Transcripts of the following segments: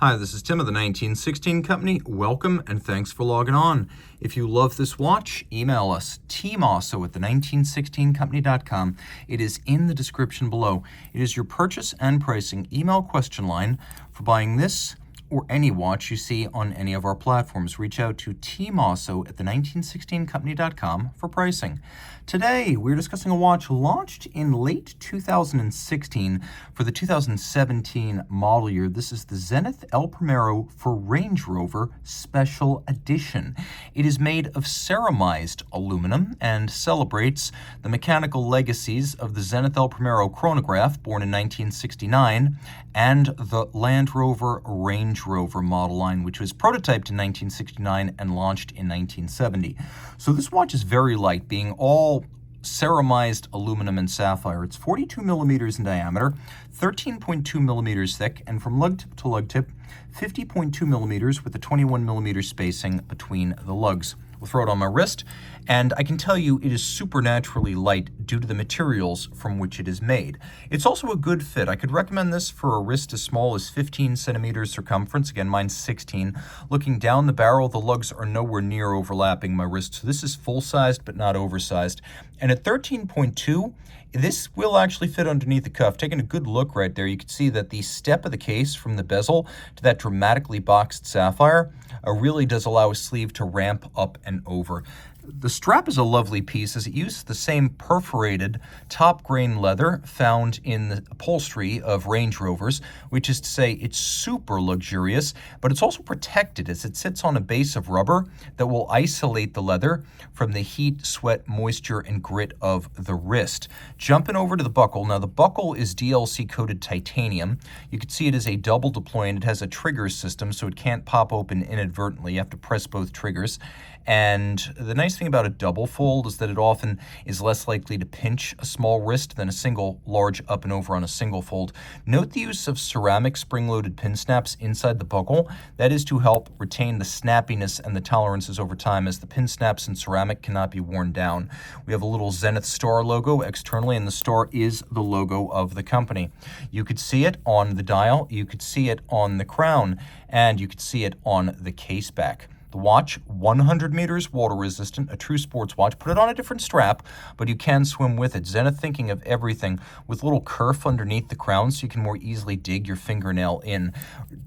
Hi, this is Tim of the 1916 Company. Welcome and thanks for logging on. If you love this watch, email us, Team Mosso at the1916company.com. It is in the description below. It is your purchase and pricing email question line for buying this or any watch you see on any of our platforms. Reach out to Team Mosso at the1916company.com for pricing. Today, we're discussing a watch launched in late 2016 for the 2017 model year. This is the Zenith El Primero for Range Rover Special Edition. It is made of ceramized aluminum and celebrates the mechanical legacies of the Zenith El Primero chronograph, born in 1969, and the Land Rover Range Rover model line, which was prototyped in 1969 and launched in 1970. So this watch is very light, being all ceramized aluminum and sapphire. It's 42 millimeters in diameter, 13.2 millimeters thick, and from lug tip to lug tip, 50.2 millimeters with a 21 millimeter spacing between the lugs. We'll throw it on my wrist, and I can tell you it is supernaturally light due to the materials from which it is made. It's also a good fit. I could recommend this for a wrist as small as 15 centimeters circumference. Again, mine's 16. Looking down the barrel, the lugs are nowhere near overlapping my wrist, so this is full-sized but not oversized. And at 13.2, this will actually fit underneath the cuff. Taking a good look right there, you can see that the step of the case from the bezel to that dramatically boxed sapphire really does allow a sleeve to ramp up and over. The strap is a lovely piece as it uses the same perforated top grain leather found in the upholstery of Range Rovers, which is to say it's super luxurious, but it's also protected as it sits on a base of rubber that will isolate the leather from the heat, sweat, moisture, and grit of the wrist. Jumping over to the buckle. Now the buckle is DLC coated titanium. You can see it is a double deploy and it has a trigger system so it can't pop open inadvertently. You have to press both triggers. And the nice thing about a double fold is that it often is less likely to pinch a small wrist than a single large up and over on a single fold. Note the use of ceramic spring-loaded pin snaps inside the buckle. That is to help retain the snappiness and the tolerances over time, as the pin snaps in ceramic cannot be worn down. We have a little Zenith star logo externally, and the star is the logo of the company. You could see it on the dial, you could see it on the crown, and you could see it on the case back. The watch, 100 meters water resistant, a true sports watch. Put it on a different strap, but you can swim with it. Zenith thinking of everything with a little kerf underneath the crown so you can more easily dig your fingernail in.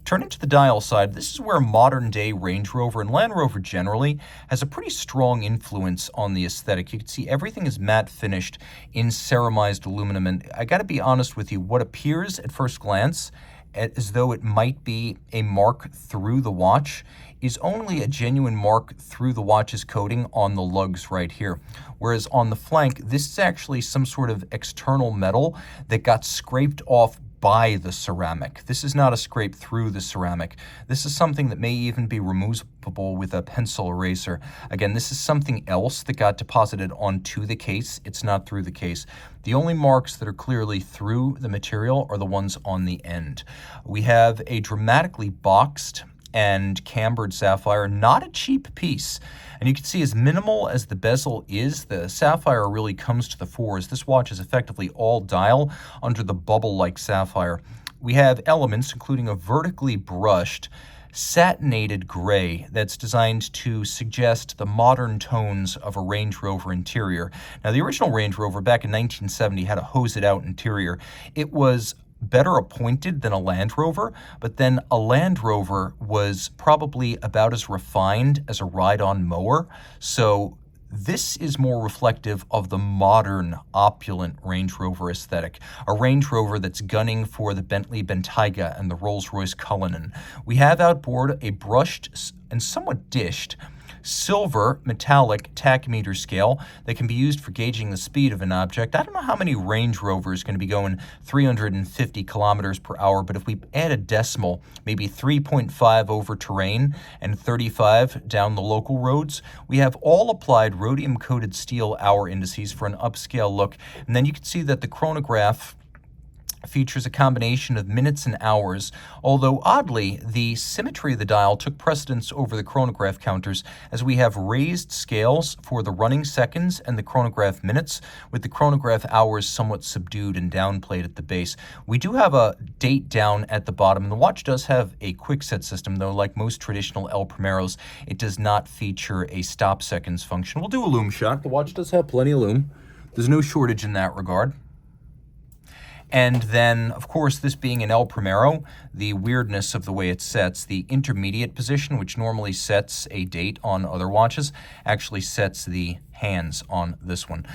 Turning to the dial side, this is where modern day Range Rover and Land Rover generally has a pretty strong influence on the aesthetic. You can see everything is matte finished in ceramized aluminum, and I gotta be honest with you, what appears at first glance as though it might be a mark through the watch is only a genuine mark through the watch's coating on the lugs right here. Whereas on the flank, this is actually some sort of external metal that got scraped off by the ceramic. This is not a scrape through the ceramic. This is something that may even be removable with a pencil eraser. Again, this is something else that got deposited onto the case. It's not through the case. The only marks that are clearly through the material are the ones on the end. We have a dramatically boxed and cambered sapphire, not a cheap piece. And you can see as minimal as the bezel is, the sapphire really comes to the fore as this watch is effectively all dial under the bubble-like sapphire. We have elements including a vertically brushed satinated gray that's designed to suggest the modern tones of a Range Rover interior. Now, the original Range Rover back in 1970 had a hose-it-out interior. It was better appointed than a Land Rover, but then a Land Rover was probably about as refined as a ride-on mower. So this is more reflective of the modern, opulent Range Rover aesthetic, a Range Rover that's gunning for the Bentley Bentayga and the Rolls-Royce Cullinan. We have outboard a brushed and somewhat dished silver metallic tachymeter scale that can be used for gauging the speed of an object. I don't know how many Range Rovers going to be going 350 kilometers per hour, but if we add a decimal, maybe 3.5 over terrain and 35 down the local roads, we have all applied rhodium-coated steel hour indices for an upscale look. And then you can see that the chronograph features a combination of minutes and hours, although oddly, the symmetry of the dial took precedence over the chronograph counters, as we have raised scales for the running seconds and the chronograph minutes, with the chronograph hours somewhat subdued and downplayed at the base. We do have a date down at the bottom, and the watch does have a quick set system, though like most traditional El Primeros, it does not feature a stop seconds function. We'll do a lume shot. The watch does have plenty of lume. There's no shortage in that regard. And then, of course, this being an El Primero, the weirdness of the way it sets, the intermediate position, which normally sets a date on other watches, actually sets the hands on this one.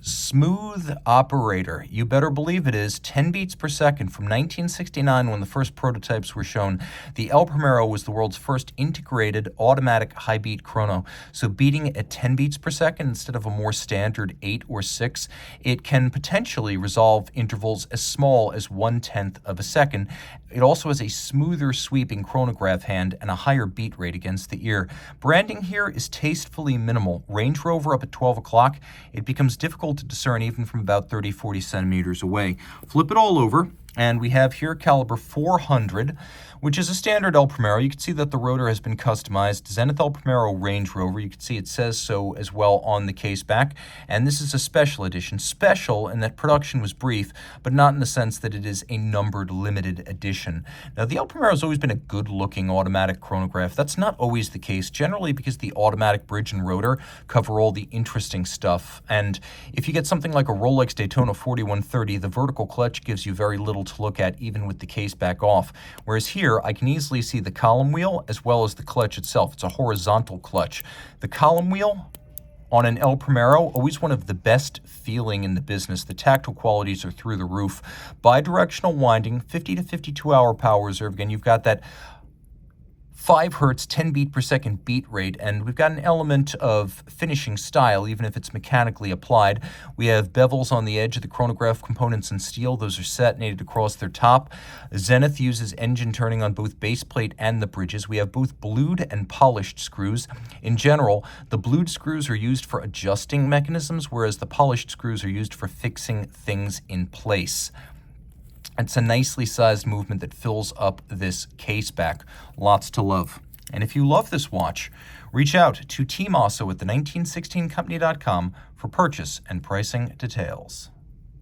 Smooth operator, you better believe it is. 10 beats per second. From 1969, when the first prototypes were shown, the El Primero was the world's first integrated automatic high beat chrono. So beating it at 10 beats per second instead of a more standard 8 or 6, it can potentially resolve intervals as small as 1/10 of a second. It also has a smoother sweeping chronograph hand and a higher beat rate against the ear. Branding here is tastefully minimal. Range Rover up at 12 o'clock, it becomes difficult to discern even from about 30-40 centimeters away. Flip it all over, and we have here caliber 400, which is a standard El Primero. You can see that the rotor has been customized. Zenith El Primero Range Rover. You can see it says so as well on the case back. And this is a special edition. Special in that production was brief, but not in the sense that it is a numbered limited edition. Now, the El Primero has always been a good-looking automatic chronograph. That's not always the case, generally because the automatic bridge and rotor cover all the interesting stuff. And if you get something like a Rolex Daytona 4130, the vertical clutch gives you very little to look at, even with the case back off. Whereas here, I can easily see the column wheel as well as the clutch itself. It's a horizontal clutch. The column wheel on an El Primero, always one of the best feeling in the business. The tactile qualities are through the roof. Bidirectional winding, 50 to 52 hour power reserve. Again, you've got that 5 hertz, 10 beat per second beat rate, and we've got an element of finishing style, even if it's mechanically applied. We have bevels on the edge of the chronograph components in steel. Those are satinated across their top. Zenith uses engine turning on both base plate and the bridges. We have both blued and polished screws. In general, the blued screws are used for adjusting mechanisms, whereas the polished screws are used for fixing things in place. It's a nicely sized movement that fills up this case back. Lots to love. And if you love this watch, reach out to Team Mosso at the 1916company.com for purchase and pricing details.